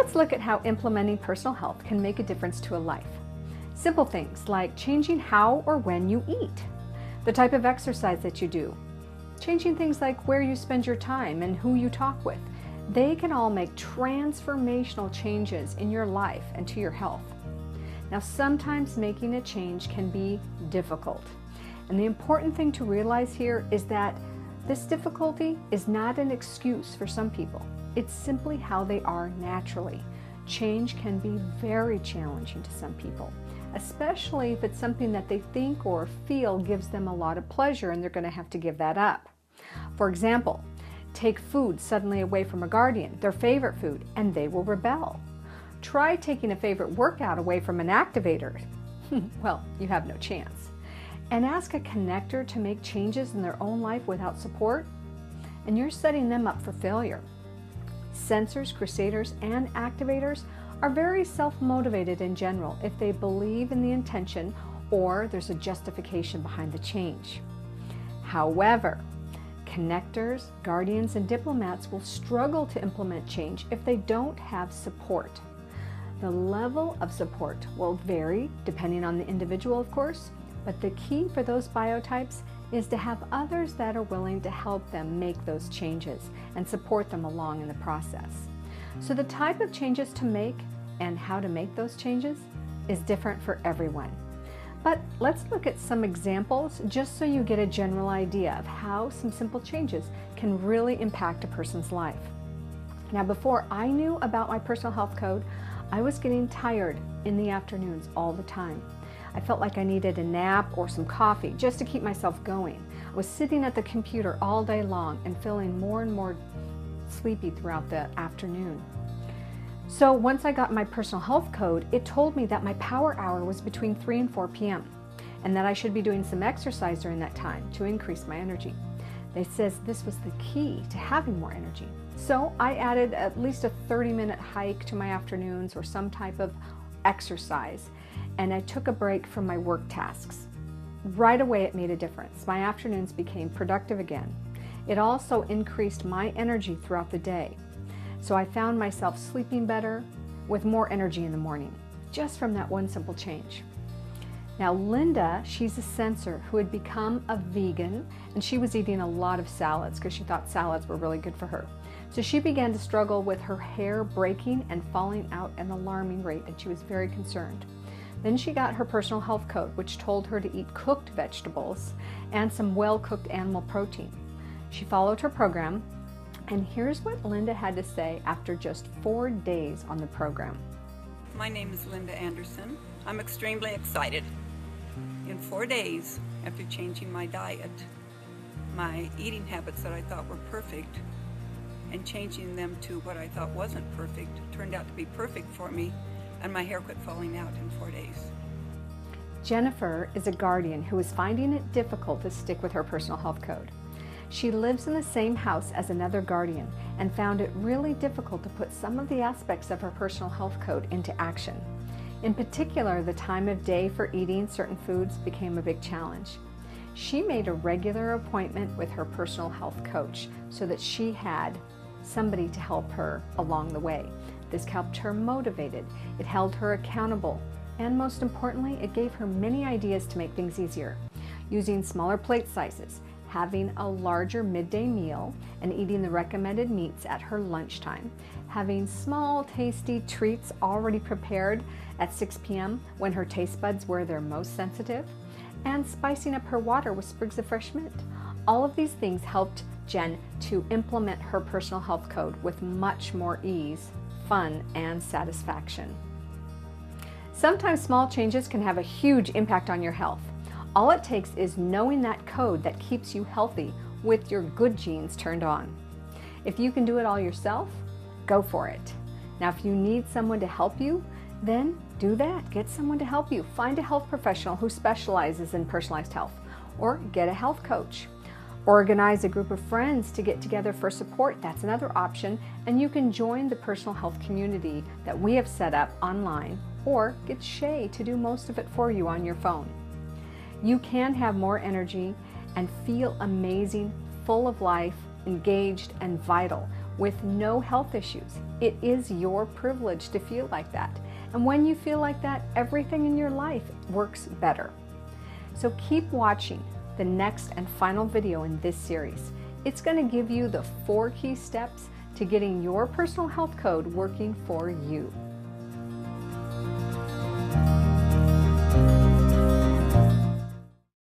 Let's look at how implementing personal health can make a difference to a life. Simple things like changing how or when you eat, the type of exercise that you do, changing things like where you spend your time and who you talk with. They can all make transformational changes in your life and to your health. Now, sometimes making a change can be difficult. And the important thing to realize here is that this difficulty is not an excuse for some people. It's simply how they are naturally. Change can be very challenging to some people, especially if it's something that they think or feel gives them a lot of pleasure and they're going to have to give that up. For example, take food suddenly away from a guardian, their favorite food, and they will rebel. Try taking a favorite workout away from an activator. Well, you have no chance. And ask a connector to make changes in their own life without support, and you're setting them up for failure. Sensors, crusaders, and activators are very self-motivated in general if they believe in the intention or there's a justification behind the change. However, connectors, guardians, and diplomats will struggle to implement change if they don't have support. The level of support will vary depending on the individual, of course, but the key for those biotypes is to have others that are willing to help them make those changes and support them along in the process. So the type of changes to make and how to make those changes is different for everyone. But let's look at some examples just so you get a general idea of how some simple changes can really impact a person's life. Now, before I knew about my personal health code, I was getting tired in the afternoons all the time. I felt like I needed a nap or some coffee just to keep myself going. I was sitting at the computer all day long and feeling more and more sleepy throughout the afternoon. So once I got my personal health code, it told me that my power hour was between 3 and 4 p.m. and that I should be doing some exercise during that time to increase my energy. They says this was the key to having more energy. So I added at least a 30-minute hike to my afternoons or some type of exercise, and I took a break from my work tasks. Right away it made a difference. My afternoons became productive again. It also increased my energy throughout the day. So I found myself sleeping better with more energy in the morning, just from that one simple change. Now Linda, she's a sensor who had become a vegan, and she was eating a lot of salads because she thought salads were really good for her. So she began to struggle with her hair breaking and falling out at an alarming rate, and she was very concerned. Then she got her personal health code, which told her to eat cooked vegetables and some well-cooked animal protein. She followed her program, and here's what Linda had to say after just 4 days on the program. My name is Linda Anderson. I'm extremely excited. In 4 days, after changing my diet, my eating habits that I thought were perfect, and changing them to what I thought wasn't perfect, turned out to be perfect for me, and my hair quit falling out in 4 days. Jennifer is a guardian who is finding it difficult to stick with her personal health code. She lives in the same house as another guardian and found it really difficult to put some of the aspects of her personal health code into action. In particular, the time of day for eating certain foods became a big challenge. She made a regular appointment with her personal health coach so that she had somebody to help her along the way. This kept her motivated, it held her accountable, and most importantly, it gave her many ideas to make things easier. Using smaller plate sizes, having a larger midday meal, and eating the recommended meats at her lunchtime, having small tasty treats already prepared at 6 p.m. when her taste buds were their most sensitive, and spicing up her water with sprigs of fresh mint. All of these things helped Jen to implement her personal health code with much more ease, fun, and satisfaction. Sometimes small changes can have a huge impact on your health. All it takes is knowing that code that keeps you healthy with your good genes turned on. If you can do it all yourself, go for it. Now, if you need someone to help you, then do that. Get someone to help you. Find a health professional who specializes in personalized health, or get a health coach. Organize a group of friends to get together for support. That's another option, and you can join the personal health community that we have set up online, or get Shay to do most of it for you on your phone. You can have more energy and feel amazing, full of life, engaged, and vital with no health issues. It is your privilege to feel like that. And when you feel like that, everything in your life works better. So keep watching the next and final video in this series. It's going to give you the 4 key steps to getting your personal health code working for you.